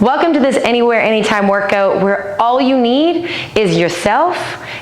Welcome to this Anywhere, Anytime workout where all you need is yourself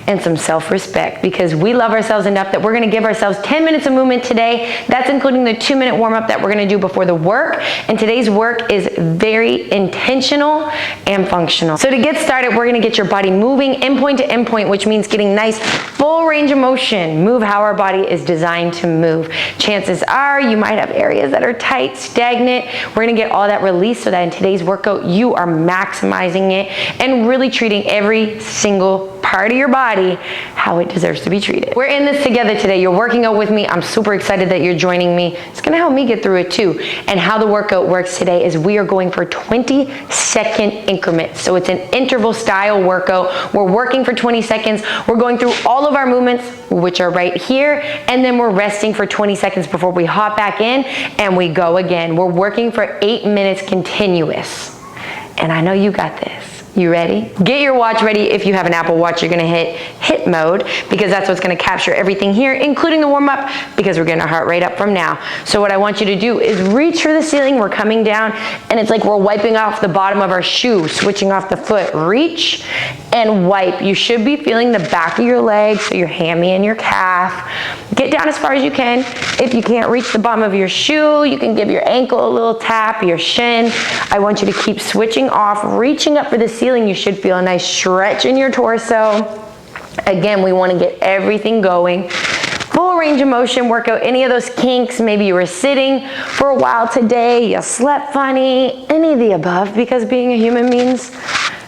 and some self-respect, because we love ourselves enough that we're gonna give ourselves 10 minutes of movement today. That's including the 2-minute warm-up that we're gonna do before the work. And today's work is very intentional and functional. So to get started, we're gonna get your body moving endpoint to endpoint, which means getting nice full range of motion. Move how our body is designed to move. Chances are you might have areas that are tight, stagnant. We're gonna get all that released so that in today's workout, you are maximizing it and really treating every single part of your body how it deserves to be treated. We're in this together today. You're working out with me. I'm super excited that you're joining me. It's gonna help me get through it too. And how the workout works today is we are going for 20-second increments. So it's an interval style workout. We're working for 20 seconds. We're going through all of our movements, which are right here, and then we're resting for 20 seconds before we hop back in and we go again. We're working for 8 minutes continuous. And I know you got this. You ready? Get your watch ready. If you have an Apple Watch, you're gonna hit HIT mode, because that's what's gonna capture everything here, including the warm up, because we're getting our heart rate up from now. So what I want you to do is reach for the ceiling. We're coming down and it's like we're wiping off the bottom of our shoe, switching off the foot. Reach and wipe. You should be feeling the back of your leg, so your hammy and your calf. Get down as far as you can. If you can't reach the bottom of your shoe, you can give your ankle a little tap, your shin. I want you to keep switching off, reaching up for the ceiling. You should feel a nice stretch in your torso. Again, we want to get everything going. Full range of motion workout. Any of those kinks, maybe you were sitting for a while today, you slept funny, any of the above, because being a human means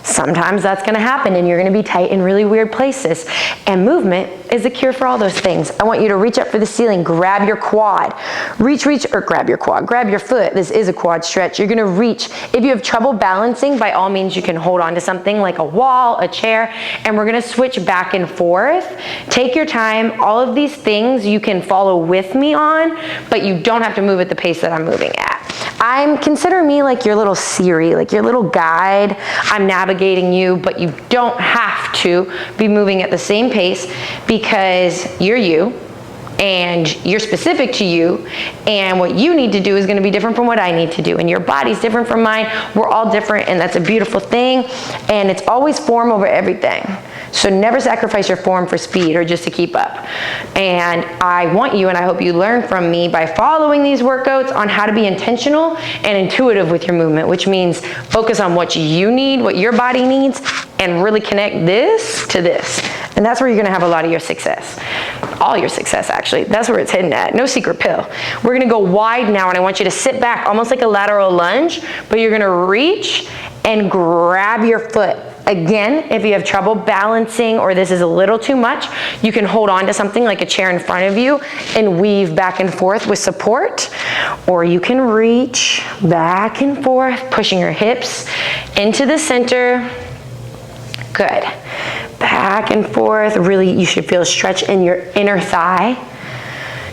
sometimes that's gonna happen and you're gonna be tight in really weird places. And movement is the cure for all those things. I want you to reach up for the ceiling, grab your quad. Reach, or grab your quad, grab your foot. This is a quad stretch. You're gonna reach. If you have trouble balancing, by all means, you can hold on to something like a wall, a chair, and we're gonna switch back and forth. Take your time. All of these things you can follow with me on, but you don't have to move at the pace that I'm moving at. Consider me like your little Siri, like your little guide. I'm navigating you, but you don't have to be moving at the same pace, because you're you and you're specific to you, and what you need to do is going to be different from what I need to do, and your body's different from mine. We're all different, and that's a beautiful thing, and it's always form over everything. So never sacrifice your form for speed or just to keep up. And I want you, and I hope you learn from me by following these workouts on how to be intentional and intuitive with your movement, which means focus on what you need, what your body needs, and really connect this to this. And that's where you're gonna have a lot of your success. All your success, actually. That's where it's hidden at. No secret pill. We're gonna go wide now, and I want you to sit back almost like a lateral lunge, but you're gonna reach and grab your foot. Again, if you have trouble balancing or this is a little too much, you can hold on to something like a chair in front of you and weave back and forth with support, or you can reach back and forth, pushing your hips into the center. Good. Back and forth. Really, you should feel a stretch in your inner thigh.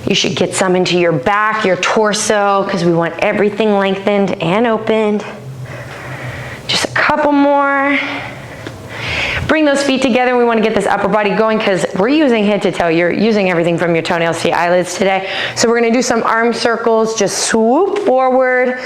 You should get some into your back, your torso, because we want everything lengthened and opened. Just a couple more. Bring those feet together. We want to get this upper body going, because we're using head to toe. You're using everything from your toenails to your eyelids today. So we're going to do some arm circles. Just swoop forward,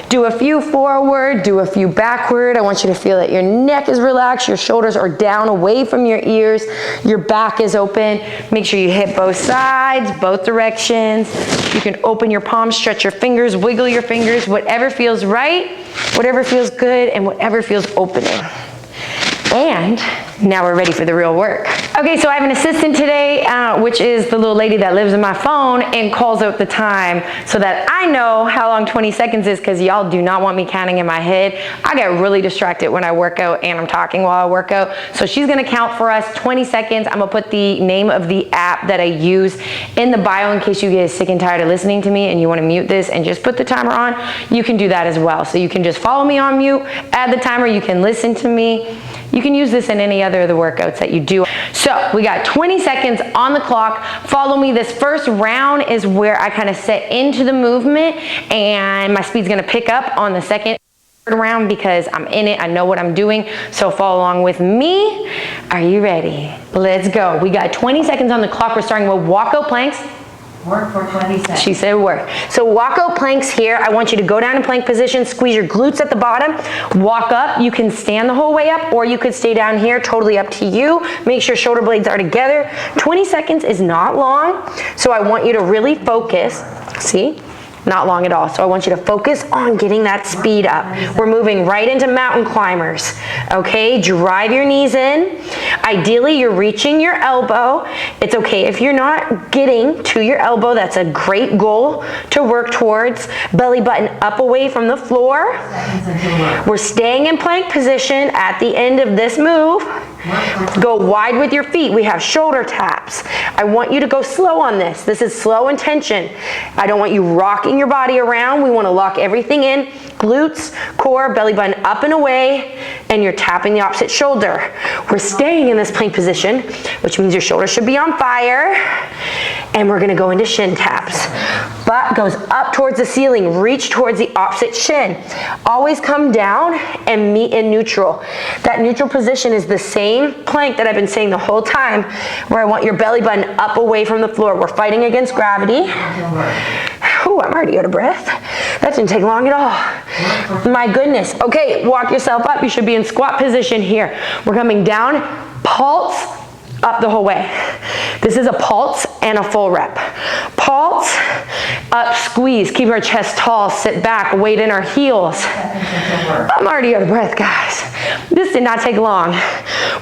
do a few forward, do a few backward. I want you to feel that your neck is relaxed, your shoulders are down away from your ears, your back is open. Make sure you hit both sides, both directions. You can open your palms, stretch your fingers, wiggle your fingers, whatever feels right, whatever feels good, and whatever feels opening. And now we're ready for the real work. Okay, so I have an assistant today, which is the little lady that lives in my phone and calls out the time so that I know how long 20 seconds is, because y'all do not want me counting in my head. I get really distracted when I work out and I'm talking while I work out. So she's gonna count for us 20 seconds. I'm gonna put the name of the app that I use in the bio in case you get sick and tired of listening to me and you wanna mute this and just put the timer on. You can do that as well. So you can just follow me on mute, add the timer, you can listen to me. You can use this in any other of the workouts that you do. So we got 20 seconds on the clock. Follow me. This first round is where I kind of set into the movement, and my speed's gonna pick up on the second round because I'm in it. I know what I'm doing. So follow along with me. Are you ready? Let's go. We got 20 seconds on the clock. We're starting with walkout planks. Work for 20 seconds. She said work. So walkout planks here. I want you to go down in plank position, squeeze your glutes at the bottom, walk up. You can stand the whole way up, or you could stay down here, totally up to you. Make sure shoulder blades are together. 20 seconds is not long, so I want you to really focus. See? Not long at all. So I want you to focus on getting that speed up. We're moving right into mountain climbers. Okay, drive your knees in. Ideally, you're reaching your elbow. It's okay if you're not getting to your elbow. That's a great goal to work towards. Belly button up away from the floor. We're staying in plank position at the end of this move. Go wide with your feet. We have shoulder taps. I want you to go slow on this. This is slow and tension. I don't want you rocking your body around. We want to lock everything in. Glutes, core, belly button up and away, and you're tapping the opposite shoulder. We're staying in this plank position, which means your shoulder should be on fire. And we're going to go into shin taps. Butt goes up towards the ceiling. Reach towards the opposite shin. Always come down and meet in neutral. That neutral position is the same plank that I've been saying the whole time, where I want your belly button up away from the floor. We're fighting against gravity. Ooh, I'm already out of breath. That didn't take long at all. My goodness. Okay, walk yourself up. You should be in squat position here. We're coming down, pulse, up the whole way. This is a pulse and a full rep. Pulse, up, squeeze. Keep our chest tall, sit back, weight in our heels. I'm already out of breath, guys. This did not take long.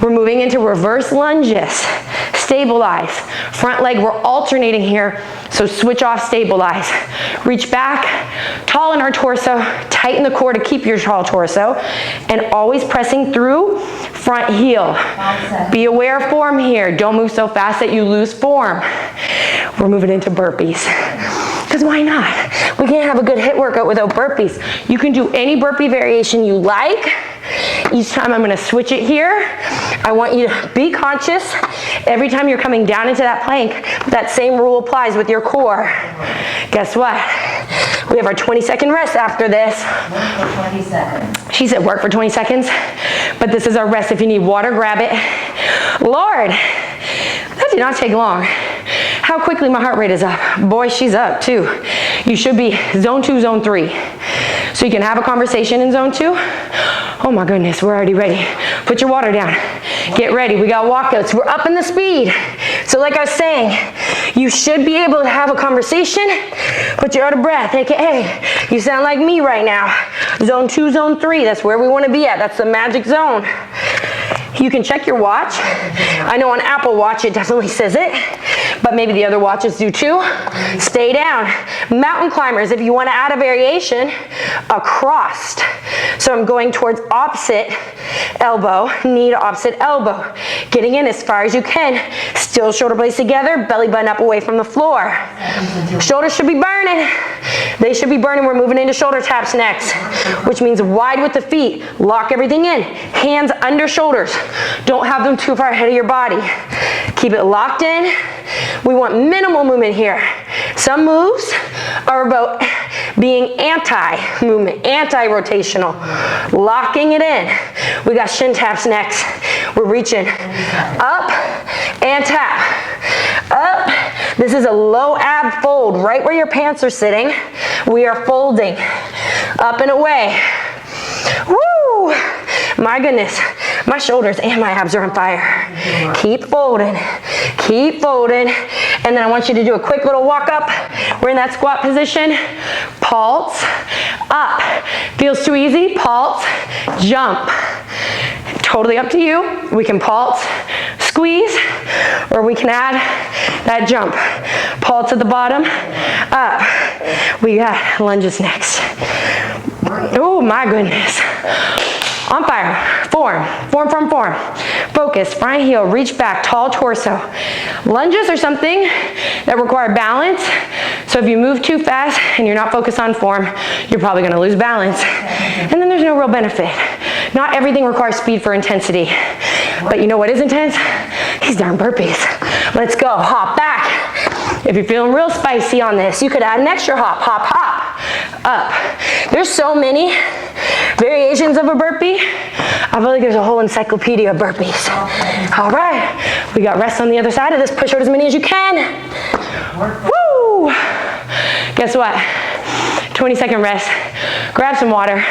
We're moving into reverse lunges. Stabilize. Front leg, we're alternating here, so switch off, stabilize. Reach back, tall in our torso, tighten the core to keep your tall torso, and always pressing through front heel. Be aware of form here. Don't move so fast that you lose form. We're moving into burpees. Because why not? We can't have a good HIIT workout without burpees. You can do any burpee variation you like. Each time I'm going to switch it here. I want you to be conscious every time you're coming down into that plank. That same rule applies with your core. Guess what? We have our 20-second rest after this. Work for 20 seconds. She said work for 20 seconds, but this is our rest. If you need water, grab it. Lord, that did not take long. How quickly my heart rate is up. Boy, she's up too. You should be zone 2, zone 3. So you can have a conversation in zone 2. Oh my goodness, we're already ready. Put your water down. Get ready. We got walkouts. We're up in the speed. So like I was saying, you should be able to have a conversation, but you're out of breath. AKA, you sound like me right now. Zone 2, zone 3. That's where we want to be at. That's the magic zone. You can check your watch. I know on Apple Watch it definitely says it, but maybe the other watches do too. Stay down. Mountain climbers, if you want to add a variation, across. So I'm going towards opposite elbow, knee to opposite elbow. Getting in as far as you can. Still shoulder blades together, belly button up away from the floor. Shoulders should be burning. They should be burning. We're moving into shoulder taps next, which means wide with the feet. Lock everything in. Hands under shoulders. Don't have them too far ahead of your body. Keep it locked in. We want minimal movement here. Some moves are about being anti-movement, anti-rotational. Locking it in. We got shin taps next. We're reaching up and tap. Up. This is a low ab fold, right where your pants are sitting. We are folding up and away. Woo! My goodness, my shoulders and my abs are on fire. Keep folding, keep folding. And then I want you to do a quick little walk up. We're in that squat position. Pulse, up. Feels too easy, pulse, jump. Totally up to you. We can pulse, squeeze, or we can add that jump. Pulse at the bottom, up. We got lunges next. Oh my goodness. On fire. Form. Focus, front heel, reach back, tall torso. Lunges are something that require balance. So if you move too fast and you're not focused on form, you're probably going to lose balance. And then there's no real benefit. Not everything requires speed for intensity. But you know what is intense? These darn burpees. Let's go. Hop back. If you're feeling real spicy on this, you could add an extra hop. Hop, hop, up. There's so many variations of a burpee. I feel like there's a whole encyclopedia of burpees. All right, we got rest on the other side of this. Push out as many as you can. Woo! Woo! Guess what? 20-second rest. Grab some water.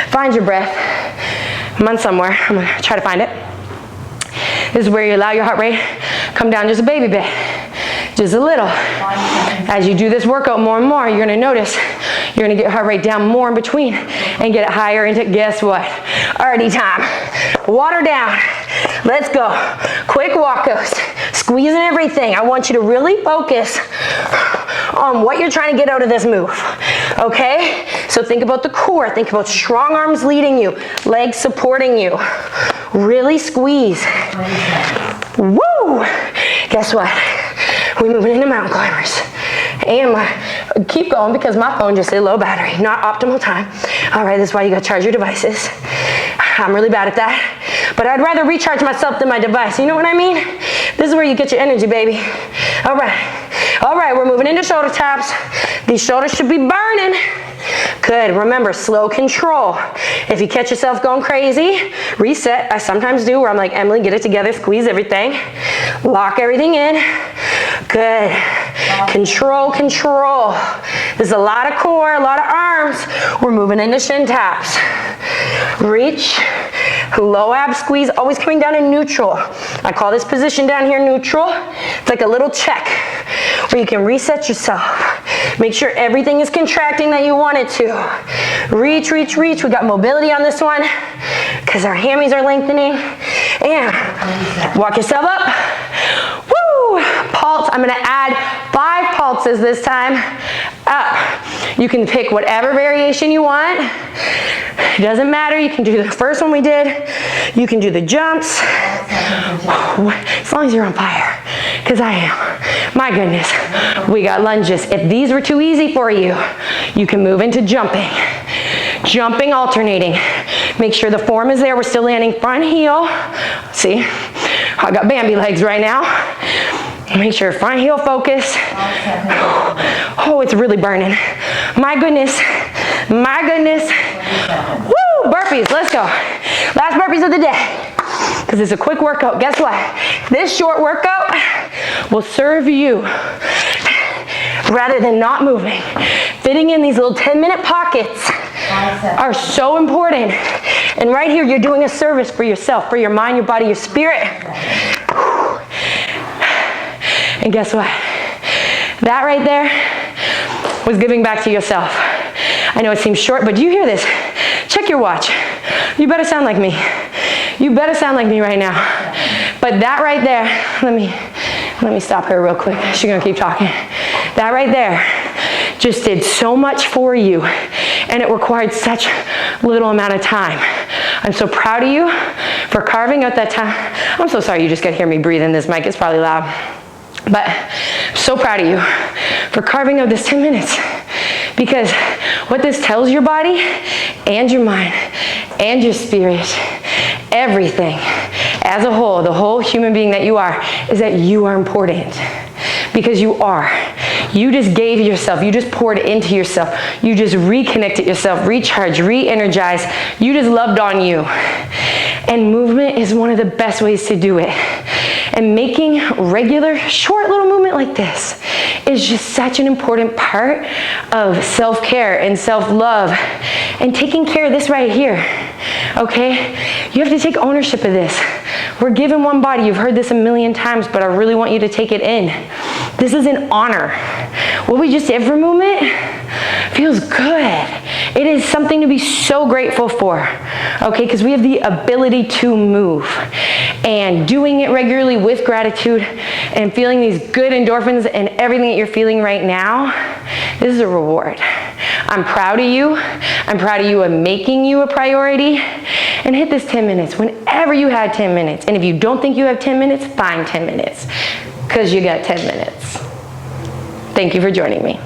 Find your breath. I'm on somewhere. I'm gonna try to find it. This is where you allow your heart rate come down just a baby bit. Just a little. As you do this workout more and more, you're gonna notice you're gonna get your heart rate down more in between and get it higher into, guess what? Already time. Water down. Let's go. Quick walkouts. Squeezing everything. I want you to really focus on what you're trying to get out of this move. Okay? So think about the core. Think about strong arms leading you, legs supporting you. Really squeeze. Woo! Guess what? We're moving into mountain climbers. And keep going because my phone just said low battery, not optimal time. All right, this is why you gotta charge your devices. I'm really bad at that, but I'd rather recharge myself than my device. You know what I mean? This is where you get your energy, baby. All right, we're moving into shoulder taps. These shoulders should be burning. Good, remember, slow control. If you catch yourself going crazy, reset. I sometimes do where I'm like, Emily, get it together, squeeze everything. Lock everything in. Good. Control, control. There's a lot of core, a lot of arms. We're moving into shin taps. Reach. Low ab squeeze, always coming down in neutral. I call this position down here neutral. It's like a little check where you can reset yourself. Make sure everything is contracting that you want it to. Reach, reach, reach. We got mobility on this one because our hammies are lengthening. And walk yourself up. Woo! Pulse. I'm gonna add 5 pulses this time. Up. You can pick whatever variation you want. It doesn't matter. You can do the first one we did. You can do the jumps. As long as you're on fire, because I am. My goodness. We got lunges. If these were too easy for you, you can move into jumping. Jumping, alternating. Make sure the form is there. We're still landing front heel. See, I got Bambi legs right now. Make sure front heel focus. Oh, it's really burning. My goodness. My goodness. Woo! Burpees. Let's go. Last burpees of the day. Because it's a quick workout. Guess what? This short workout will serve you rather than not moving. Fitting in these little 10-minute pockets are so important. And right here, you're doing a service for yourself, for your mind, your body, your spirit. And guess what? That right there was giving back to yourself. I know it seems short, but do you hear this? Check your watch. You better sound like me. You better sound like me right now. But that right there, let me stop her real quick. She's gonna keep talking. That right there just did so much for you, and it required such little amount of time. I'm so proud of you for carving out that time. I'm so sorry you just got to hear me breathe in this mic. It's probably loud. But I'm so proud of you for carving out this 10 minutes, because what this tells your body and your mind and your spirit, everything as a whole, the whole human being that you are, is that you are important. Because you are. You just gave yourself. You just poured into yourself. You just reconnected yourself, recharged, re-energized. You just loved on you. And movement is one of the best ways to do it. And making regular, short little movement like this is just such an important part of self-care and self-love and taking care of this right here. Okay? You have to take ownership of this. We're given one body. You've heard this a million times, but I really want you to take it in. This is an honor. What we just did for movement feels good. It is something to be so grateful for, okay? Because we have the ability to move. And doing it regularly with gratitude and feeling these good endorphins and everything that you're feeling right now, this is a reward. I'm proud of you. I'm proud of you of making you a priority. And hit this 10 minutes whenever you had 10 minutes. And if you don't think you have 10 minutes, find 10 minutes. Because you got 10 minutes. Thank you for joining me.